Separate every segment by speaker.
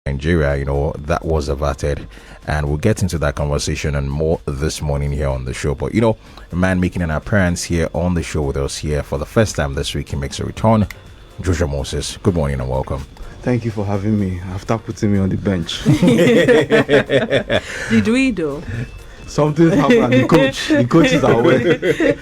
Speaker 1: Nigeria, that was averted. And we'll get into that conversation and more this morning here on the show. But, a man making an appearance here on the show with us here for the first time this week, he makes a return. Joshua Moses, good morning and welcome.
Speaker 2: Thank you for having me after putting me on the bench.
Speaker 3: Did we do?
Speaker 2: Something happened. The coach is away.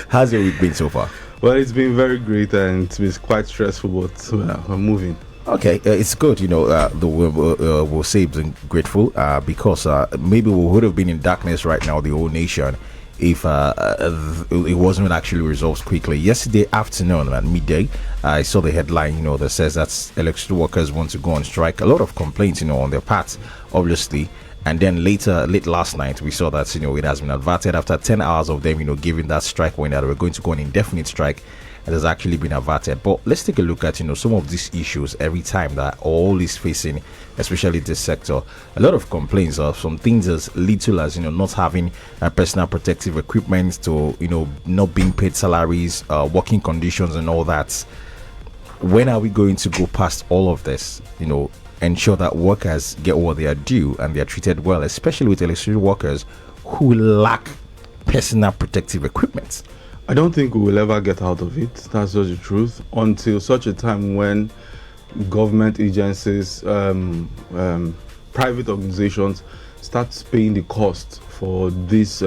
Speaker 1: How's your week been so far?
Speaker 2: Well, it's been very great and it's been quite stressful, but we're moving.
Speaker 1: Okay, it's good. We'll say it's been grateful because maybe we would have been in darkness right now, the whole nation, if it wasn't actually resolved quickly. Yesterday afternoon at midday, I saw the headline, that says that electricity workers want to go on strike. A lot of complaints, on their part, obviously. And then late last night, we saw that, it has been averted after 10 hours of them, giving that strike when they were going to go on indefinite strike. It has actually been averted. But let's take a look at, some of these issues every time that all is facing, especially this sector. A lot of complaints of some things as little as, not having personal protective equipment to, not being paid salaries, working conditions and all that. When are we going to go past all of this, ensure that workers get what they are due and they are treated well, especially with electricity workers who lack personal protective equipment?
Speaker 2: I don't think we will ever get out of it. That's just the truth. Until such a time when government agencies, private organizations start paying the cost for these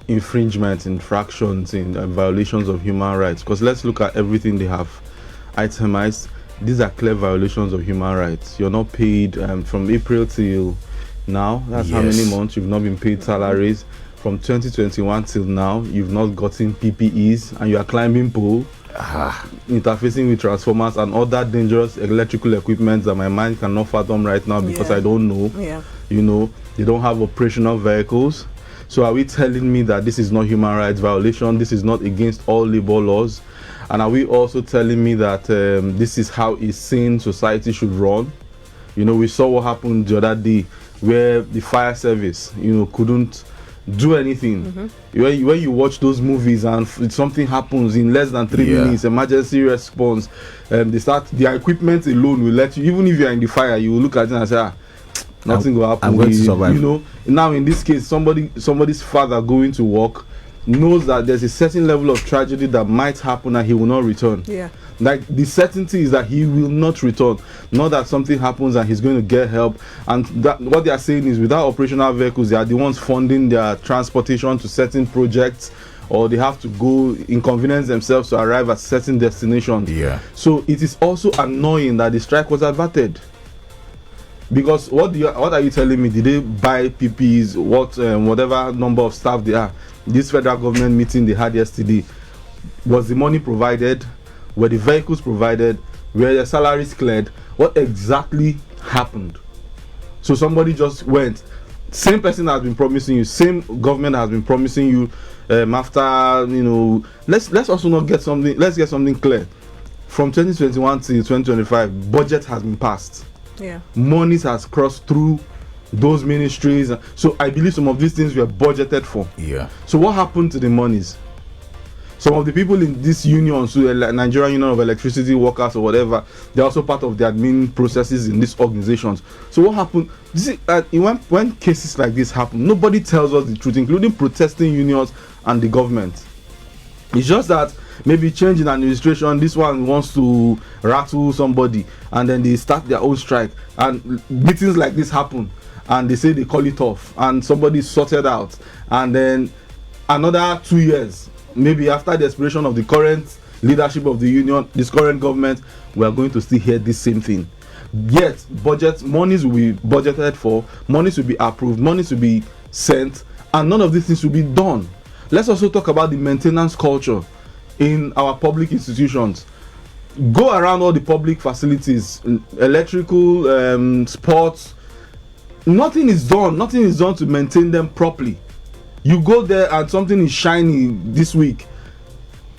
Speaker 2: infractions, and violations of human rights. Because let's look at everything they have itemized. These are clear violations of human rights. You're not paid from April till now. That's how many months you've not been paid salaries. From 2021 till now, you've not gotten PPEs and you are climbing pole, interfacing with transformers and other dangerous electrical equipment that my mind cannot fathom right now because I don't know.
Speaker 3: Yeah.
Speaker 2: They don't have operational vehicles. So are we telling me that this is not human rights violation? This is not against all labor laws? And are we also telling me that this is how a sane society should run? We saw what happened the other day where the fire service, couldn't do anything. When you watch those movies and something happens in less than 3 minutes, emergency response, their equipment alone will let you, even if you're in the fire, you will look at it and say, nothing will happen.
Speaker 1: I'm going to survive.
Speaker 2: Now in this case, somebody's father going to work knows that there's a certain level of tragedy that might happen and he will not return. Like the certainty is that he will not return, not that something happens and he's going to get help. And that what they are saying is without operational vehicles, they are the ones funding their transportation to certain projects, or they have to go inconvenience themselves to arrive at certain destinations. So it is also annoying that the strike was averted. Because what are you telling me? Did they buy PPEs? Whatever number of staff they are? This federal government meeting they had yesterday, was the money provided? Were the vehicles provided? Were the salaries cleared? What exactly happened? So somebody just went. Same person has been promising you. Same government has been promising you. After let's also not get something. Let's get something clear. From 2021 to 2025, budget has been passed. Monies has crossed through those ministries. So I believe some of these things were budgeted for. So what happened to the monies? Some of the people in this union, so the Nigerian Union of Electricity Workers or whatever, they're also part of the admin processes in these organizations. So what happened? When cases like this happen, nobody tells us the truth, including protesting unions and the government. It's just that maybe change in administration, this one wants to rattle somebody and then they start their own strike, and meetings like this happen and they say they call it off and somebody sorted out, and then another 2 years, maybe after the expiration of the current leadership of the union, this current government, we are going to still hear this same thing. Yet monies will be budgeted for, monies will be approved, monies will be sent, and none of these things will be done. Let's also talk about the maintenance culture in our public institutions. Go around all the public facilities, electrical, sports. Nothing is done to maintain them properly. You go there and something is shiny this week,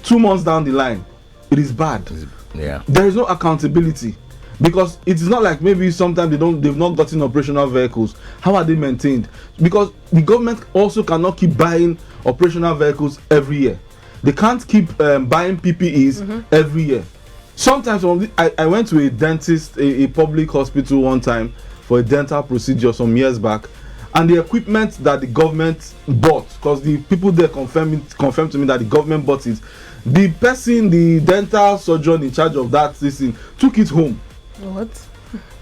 Speaker 2: 2 months down the line, it is bad. There is no accountability, because it is not like maybe sometimes they've not gotten operational vehicles. How are they maintained? Because the government also cannot keep buying operational vehicles every year. They can't keep buying PPEs every year. Sometimes I went to a dentist, a public hospital one time for a dental procedure some years back, and the equipment that the government bought, because the people there confirmed to me that the government bought it, the person, the dental surgeon in charge of that thing, took it home.
Speaker 3: What?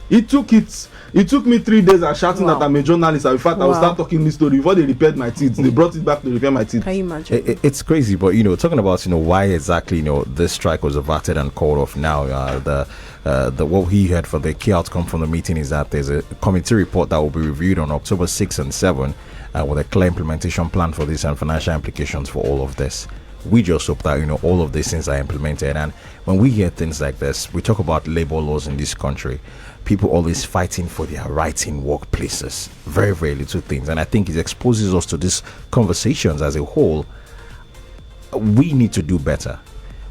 Speaker 2: It took me 3 days and shouting that I'm a journalist. In fact, I will start talking this story before they repaired my teeth. They brought it back to repair my teeth.
Speaker 3: Can you imagine?
Speaker 1: It's crazy, but talking about why exactly this strike was averted and called off now. The what he heard for the key outcome from the meeting is that there's a committee report that will be reviewed on October 6 and 7 with a clear implementation plan for this and financial implications for all of this. We just hope that all of these things are implemented. And when we hear things like this, we talk about labor laws in this country. People always fighting for their rights in workplaces. Very, very little things. And I think it exposes us to these conversations as a whole. We need to do better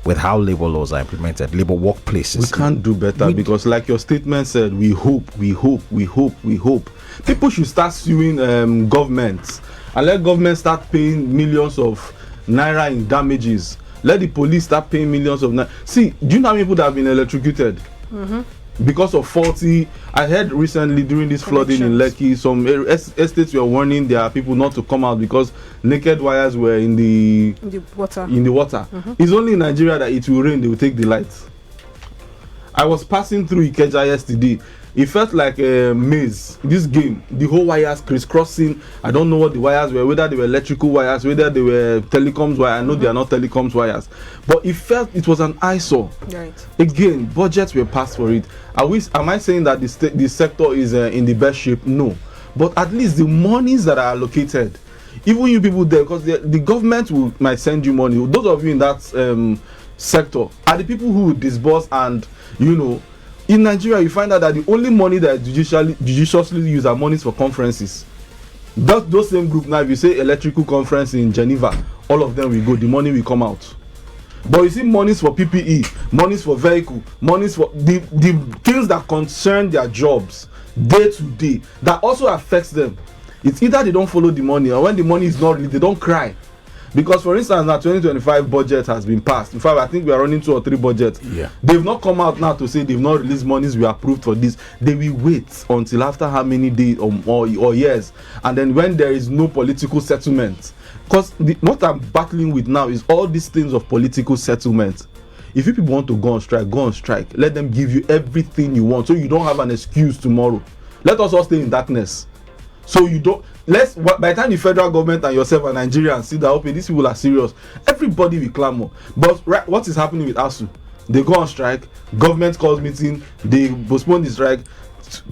Speaker 1: with how labor laws are implemented, labor workplaces.
Speaker 2: We can't do better because, like your statement said, we hope. People should start suing governments and let government start paying millions of naira in damages. Let the police start paying millions of naira. See, do you know how many people that have been electrocuted? Because of faulty, I heard recently during this flooding in Lekki, some estates were warning their people not to come out because naked wires were in the water. It's only in Nigeria that it will rain, they will take the lights. I was passing through Ikeja yesterday. It felt like a maze. This game, the whole wires crisscrossing. I don't know what the wires were, whether they were electrical wires, whether they were telecoms wires. I know they are not telecoms wires, but it was an eyesore.
Speaker 3: Right.
Speaker 2: Again, budgets were passed for it. Am I saying that the sector is in the best shape? No, but at least the monies that are allocated, even you people there, because the government might send you money. Those of you in that sector are the people who disburse, and in Nigeria, you find out that the only money that is judiciously used are monies for conferences. Those same group now, if you say electrical conference in Geneva, all of them will go, the money will come out. But you see monies for PPE, monies for vehicle, monies for the things that concern their jobs day to day, that also affects them. It's either they don't follow the money, or when the money is not released, they don't cry. Because, for instance, now 2025 budget has been passed. In fact, I think we are running 2 or 3 budgets.
Speaker 1: Yeah.
Speaker 2: They've not come out now to say they've not released monies we approved for this. They will wait until after how many days or years, and then when there is no political settlement. Because what I'm battling with now is all these things of political settlement. If you people want to go on strike, go on strike. Let them give you everything you want, so you don't have an excuse tomorrow. Let us all stay in darkness. So you don't. By the time the federal government and yourself and Nigerians see that, okay, these people are serious, everybody will clamor. But what is happening with ASU? They go on strike, government calls meeting, they postpone the strike.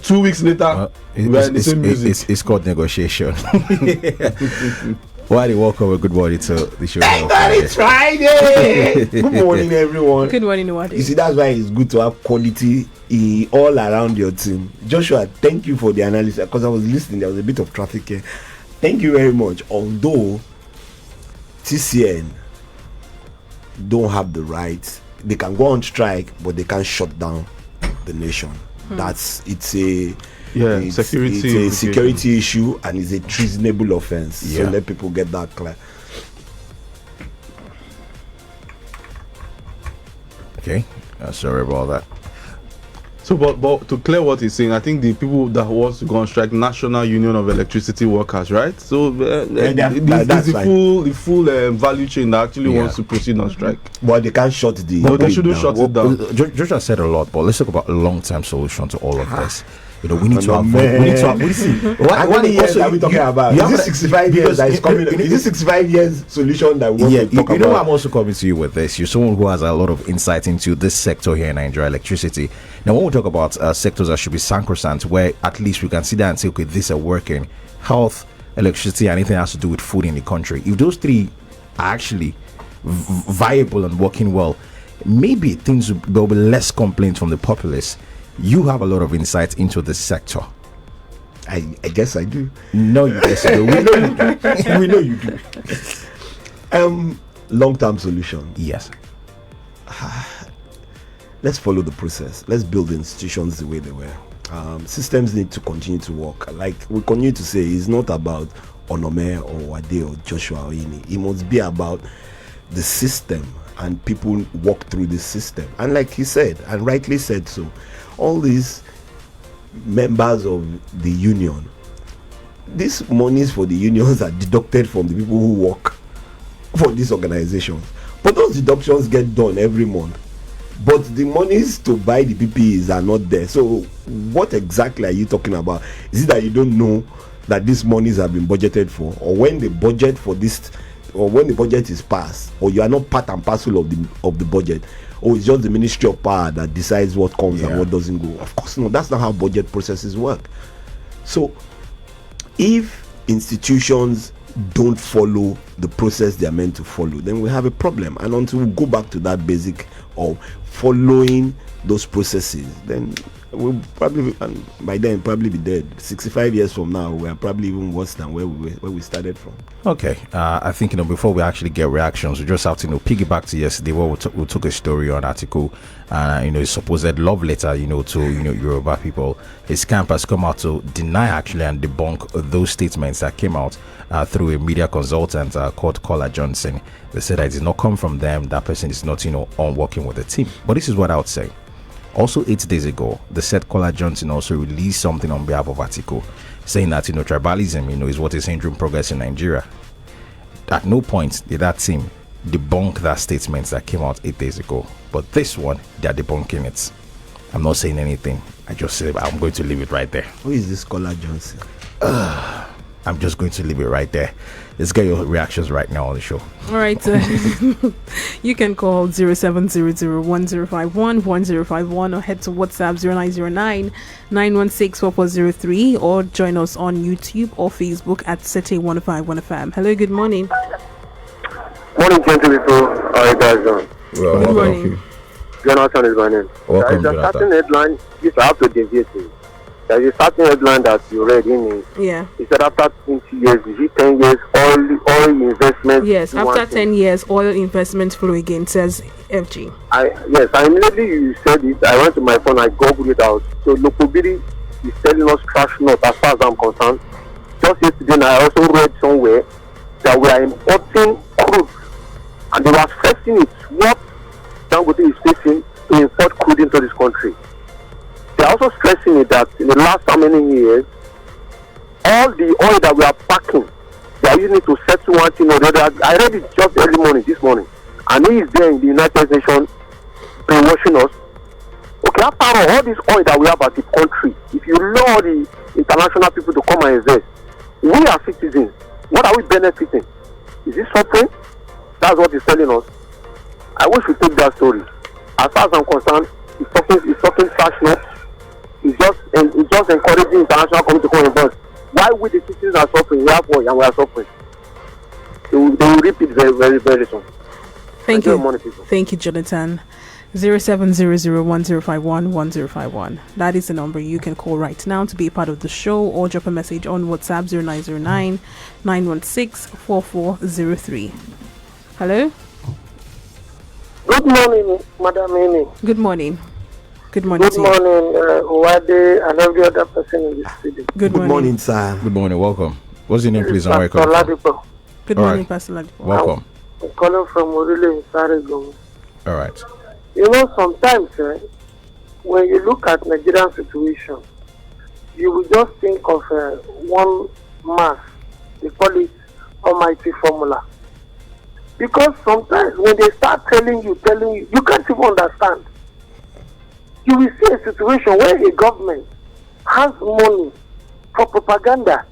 Speaker 2: 2 weeks later, we're in the same music.
Speaker 1: It's called negotiation. Why do you welcome a good morning to the show?
Speaker 4: It's Friday. Good morning, everyone.
Speaker 3: Good morning, Wadi.
Speaker 4: You see, that's why it's good to have quality all around your team. Joshua, thank you for the analysis, because I was listening. There was a bit of traffic here. Thank you very much. Although TCN don't have the right, they can go on strike, but they can't shut down the nation. It's a security issue, and it's a treasonable offense. So let people get that clear.
Speaker 1: Okay, sorry about that.
Speaker 2: So, but to clear what he's saying, I think the people that wants to go on strike, National Union of Electricity Workers, right? So that's the full value chain that actually wants to proceed on strike.
Speaker 4: But they can't shut the.
Speaker 2: No, they shouldn't shut it down.
Speaker 1: Joshua said a lot, but let's talk about a long-term solution to all of this. We need to avoid. We need to avoid.
Speaker 4: How many years are we talking about? Is it 65 years that is coming? Is it 65 years solution that we want to talk about?
Speaker 1: You know, I'm also coming to you with this. You're someone who has a lot of insight into this sector here in Nigeria, electricity. Now, when we talk about sectors that should be sacrosanct, where at least we can sit down and say, okay, these are working: health, electricity, anything that has to do with food in the country. If those three are actually viable and working well, maybe there'll be less complaints from the populace. You have a lot of insight into this sector.
Speaker 4: I guess I do.
Speaker 1: No, you guess you do.
Speaker 4: We know you do. Long-term solution.
Speaker 1: Yes.
Speaker 4: Let's follow the process. Let's build institutions the way they were. Systems need to continue to work. Like we continue to say, it's not about Onome or Wade or Joshua or Ini. It must be about the system and people walk through this system. And like he said, and rightly said so, all these members of the union, these monies for the unions are deducted from the people who work for these organizations. But those deductions get done every month. But the monies to buy the PPEs are not there. So what exactly are you talking about? Is it that you don't know that these monies have been budgeted for, or when the budget for this, or when the budget is passed, or you are not part and parcel of the budget, or it's just the Ministry of Power that decides what comes and what doesn't go? Of course no, that's not how budget processes work. So if institutions don't follow the process they are meant to follow, then we have a problem. And until we go back to that basic of following those processes, then we'll probably, and by then probably be dead. 65 years from now, we are probably even worse than where we started from.
Speaker 1: Okay, I think before we actually get reactions, we just have to piggyback to yesterday where we took a story on article, a supposed love letter to Yoruba people. His camp has come out to deny actually and debunk those statements that came out through a media consultant called Kola Johnson. They said that it did not come from them. That person is not on working with the team. But this is what I would say. Also, 8 days ago, the said Kola Johnson also released something on behalf of Article, saying that tribalism is what is hindering progress in Nigeria. At no point did that team debunk that statement that came out 8 days ago. But this one, they are debunking it. I'm not saying anything. I just said I'm going to leave it right there.
Speaker 4: Who is this Kola Johnson?
Speaker 1: I'm just going to leave it right there. Let's get your reactions right now on the show.
Speaker 3: All right. You can call 0700-1051-1051 or head to WhatsApp 0909-916-4403 or join us on YouTube or Facebook at City 105.1 FM. Hello, good morning.
Speaker 5: Morning, gentle people. How are you guys doing?
Speaker 1: Well,
Speaker 3: good morning.
Speaker 5: Jonathan is my name.
Speaker 1: Welcome,
Speaker 5: there is a
Speaker 1: Jonathan.
Speaker 5: certain headline, if I have to deviate it. There is a certain headline that you read in it.
Speaker 3: Yeah.
Speaker 5: It said after 20 years, is it 10 years, oil investment?
Speaker 3: Yes, after 10 years, oil investment flow again, says FG.
Speaker 5: Yes, I immediately you said it. I went to my phone, I googled it out. So Lokobiri is telling us trash note as far as I'm concerned. Just yesterday, I also read somewhere that we are importing crude. And they were stressing it. What Dangote is facing to import crude into this country. They are also stressing it that in the last how many years, all the oil that we are packing, they are using it to settle one thing or the other. I read it just early morning, this morning. And he is there in the United Nations brainwashing us. Okay, after all this oil that we have as a country, if you allow the international people to come and invest, we are citizens. What are we benefiting? Is this something? That's what he's telling us. I wish we take that story. As far as I'm concerned, he's talking trash now. It's just encouraging international community to come invest. Why we the citizens are suffering? We have oil and we are suffering. They will repeat very, very, very soon.
Speaker 3: Thank you. Thank you, Jonathan. 0700-1051-1051. That is the number you can call right now to be a part of the show, or drop a message on WhatsApp 0909-916-4403. Hello?
Speaker 6: Good morning, Madam Amy.
Speaker 3: Good morning. Good morning.
Speaker 6: Good morning, Uwade, and every other person in the studio.
Speaker 3: Good morning,
Speaker 4: sir.
Speaker 1: Good morning. Welcome. What's your name, please? And where you
Speaker 6: Pastor
Speaker 1: calling from?
Speaker 6: Ladipo.
Speaker 3: Good
Speaker 1: All
Speaker 3: morning,
Speaker 1: right.
Speaker 3: Pastor Ladipo.
Speaker 1: Welcome.
Speaker 6: I'm calling from Orile in Sarigom.
Speaker 1: All right.
Speaker 6: You know, sometimes when you look at Nigerian situation, you will just think of one mass. They call it almighty formula. Because sometimes when they start telling you, you can't even understand. You will see a situation where a government has money for propaganda,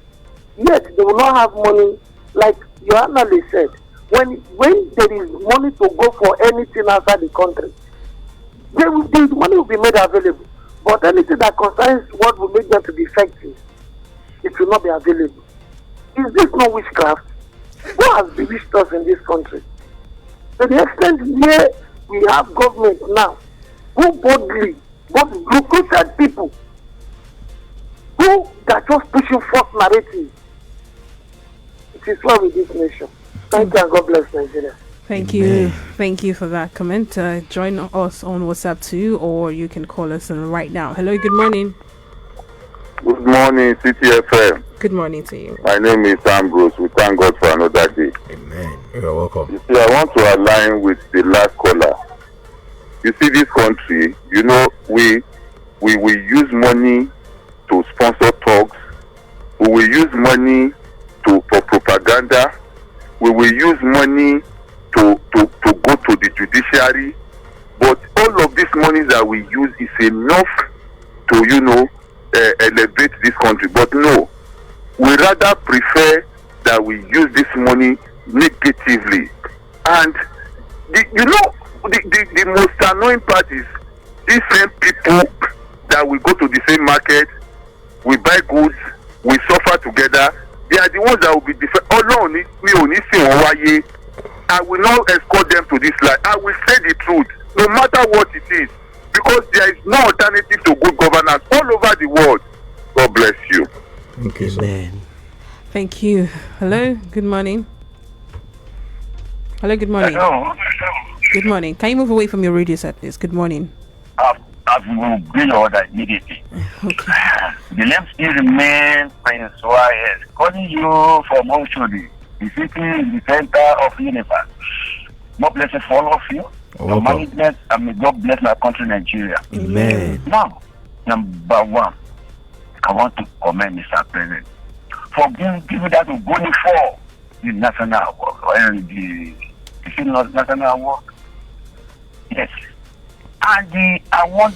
Speaker 6: yet they will not have money, like your analyst said. When there is money to go for anything outside the country, the money will be made available. But anything that concerns what will make them to be effective, it will not be available. Is this not witchcraft? Who has bewitched us in this country? To the extent where we have government now, who boldly, both recruited people, who are just pushing false narratives. It is well with this nation. Thank you and God bless Nigeria.
Speaker 3: Thank you. Thank you for that comment. Join us on WhatsApp too, or you can call us right now. Hello, good morning.
Speaker 5: Good morning, CTFM.
Speaker 3: Good morning to you.
Speaker 7: My name is Ambrose. We thank God for another day.
Speaker 1: Amen. You're welcome.
Speaker 7: You see, I want to align with the last caller. You see, this country, we use money to sponsor talks. We will use money for propaganda. We will use money to go to the judiciary. But all of these monies that we use is enough to, elevate this country. But no, we rather prefer that we use this money negatively. And the most annoying part is these same people that we go to the same market, we buy goods, we suffer together. They are the ones that will be different. I will not escort them to this life. I will say the truth, no matter what it is, because there is no alternative to good governance all over the world. God bless you.
Speaker 1: Okay,
Speaker 4: Amen.
Speaker 3: Thank you. Hello, good morning. Hello, good morning.
Speaker 8: Hello.
Speaker 3: Good morning. Can you move away from your radio set, please? Good morning.
Speaker 8: I will bring order immediately.
Speaker 3: Okay.
Speaker 8: The name still remains Prince YS. Calling you from Oshodi, the city in the center of the universe. More blessings for all of you. Your management, and may God bless my country, Nigeria.
Speaker 4: Amen.
Speaker 8: Now, number one, I want to commend Mr. President for giving that to go for the national work and the national work. Yes. And I want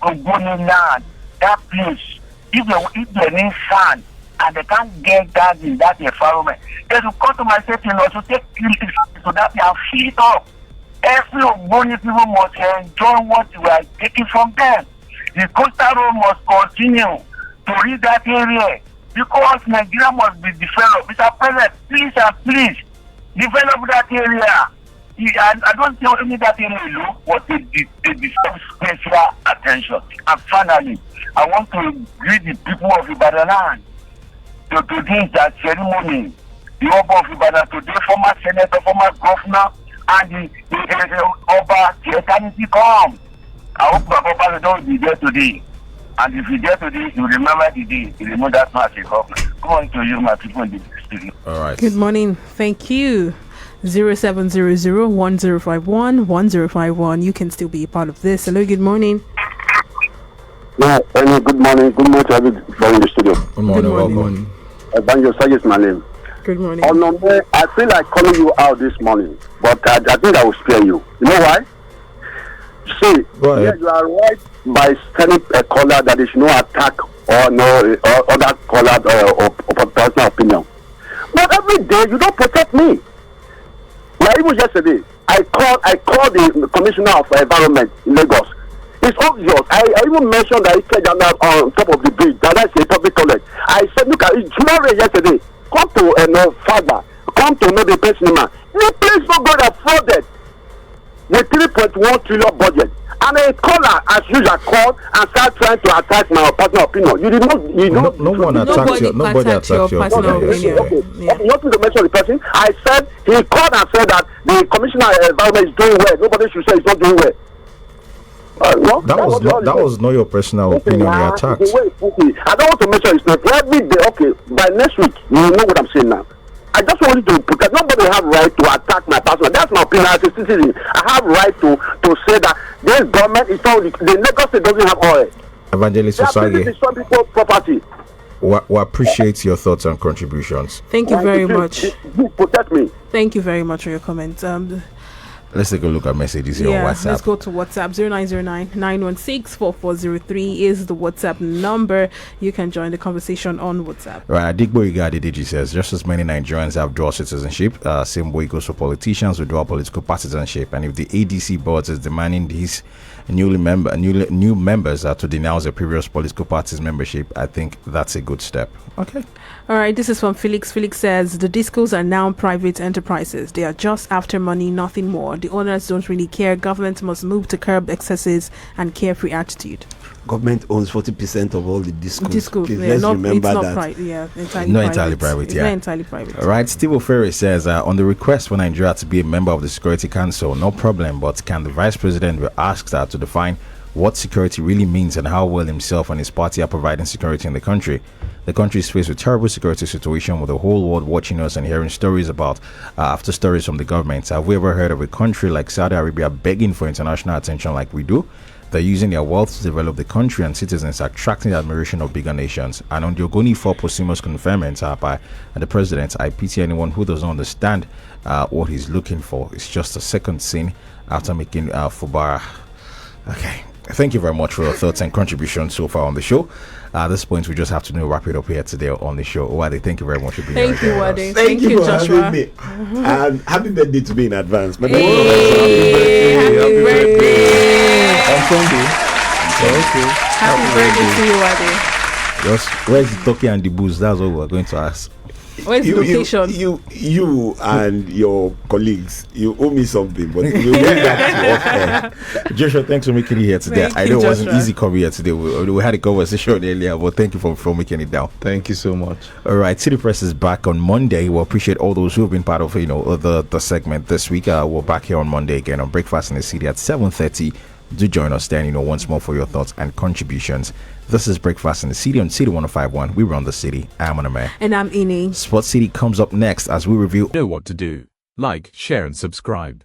Speaker 8: to go in land, that place. If they need sand and they can't get that in that environment, they will come to my state and also take it so that they are fill it up. Every Ogboni people must enjoy what we are taking from them. The coastal road must continue to reach that area because Nigeria must be developed. Mr. President, please and please develop that area. I don't tell any that area alone, but they deserve special attention. And finally, I want to greet the people of Ibadan land to this that ceremony. The Oba of Ibadan today, former senator, former governor, and the Oba, the eternity come. I hope Baba don't be there today. And if you're there today, you remember the day. You remember that much government. Come on to you, my people in the studio.
Speaker 1: All right.
Speaker 3: Good morning. Thank you. 0700-1051-1051. You can still be a part of this. Hello, good morning.
Speaker 5: Yeah, good morning. Good morning to everybody in the studio.
Speaker 1: Good morning. Welcome.
Speaker 5: Banjo Saj is my name.
Speaker 3: Good morning.
Speaker 5: Oh, no, I feel like calling you out this morning, but I think I will spare you. You know why? See, yeah, you are right by telling a caller that there is no attack or no other caller or personal opinion. But every day you don't protect me. Like even yesterday, I called the commissioner of environment in Lagos. It's obvious. I even mentioned that he said on top of the bridge that that's a public toilet. I said, look at it, tomorrow yesterday. Come to father. Come to know the person man. The place no go that flooded with 3.1 trillion budget. And a caller, as usual, called and started trying to attack my personal opinion. You did not.
Speaker 1: Nobody attacked your personal opinion.
Speaker 5: Okay. You want me to mention the person? I said he called and said that the commissioner of environment is doing well. Nobody should say he's not doing well. No,
Speaker 1: that was not your personal opinion. He attacked.
Speaker 5: I don't want to mention his name. Every day, okay. By next week, you will know what I'm saying now. I just want you to protect. Nobody have right to attack my personal. That's my opinion as a citizen. I have right to say that this government is not. The Lagos State doesn't have oil.
Speaker 1: Evangelist Osage,
Speaker 5: some people's property.
Speaker 1: We appreciate your thoughts and contributions.
Speaker 3: Thank you very much.
Speaker 5: Protect me.
Speaker 3: Thank you very much for your comments.
Speaker 1: Let's take a look at messages here on WhatsApp.
Speaker 3: Let's go to WhatsApp. 0909-916-4403 is the WhatsApp number. You can join the conversation on WhatsApp.
Speaker 1: Right, Adigbo Igadi says, just as many Nigerians have dual citizenship, same way goes for politicians with dual political partisanship. And if the ADC board is demanding these new members to denounce their previous political party's membership, I think that's a good step. Okay.
Speaker 3: All right, this is from Felix. Felix says, the discos are now private enterprises. They are just after money, nothing more. The owners don't really care. Government must move to curb excesses and carefree attitude.
Speaker 4: Government owns 40% of all the discos.
Speaker 3: Please,
Speaker 4: let's remember
Speaker 3: it's not
Speaker 4: that.
Speaker 3: Entirely private. It's not entirely private.
Speaker 1: All right, Steve O'Ferry says, on the request for Nigeria to be a member of the Security Council, no problem, but can the Vice President be asked to define what security really means and how well himself and his party are providing security in the country. The country is faced with terrible security situation, with the whole world watching us and hearing stories about after stories from the government. Have we ever heard of a country like Saudi Arabia begging for international attention like we do? They're using their wealth to develop the country, and citizens attracting the admiration of bigger nations. And on the Ogoni 4 posthumous conferment by the president, I pity anyone who doesn't understand what he's looking for. It's just a second scene after making Fubara. Okay. Thank you very much for your thoughts and contributions so far on the show. At this point, we just have to wrap it up here today on the show. Wade, thank you very much for being here.
Speaker 3: Thank you, Wade.
Speaker 4: Thank you for
Speaker 3: Joshua.
Speaker 4: having me. And happy birthday to me in advance.
Speaker 3: Happy birthday.
Speaker 2: On Sunday. Okay.
Speaker 3: Happy birthday to you, Wade.
Speaker 1: Just, where's the turkey and the booze? That's what we're going to ask.
Speaker 3: Where's the location?
Speaker 4: You and your colleagues, you owe me something, but we'll get back to off.
Speaker 1: Joshua, thanks for making it here today.
Speaker 3: Thank
Speaker 1: I
Speaker 3: you,
Speaker 1: know it wasn't
Speaker 3: Joshua.
Speaker 1: easy coming here today. We had a conversation earlier, but thank you for making it down.
Speaker 2: Thank you so much.
Speaker 1: All right, City Press is back on Monday. We appreciate all those who have been part of the segment this week. We're back here on Monday again on Breakfast in the City at 7:30. Do join us then, once more for your thoughts and contributions. This is Breakfast in the City on City 105.1. We run the city. I'm Aname.
Speaker 3: And I'm Ini.
Speaker 1: Sports City comes up next as we review.
Speaker 9: Know what to do. Like, share and subscribe.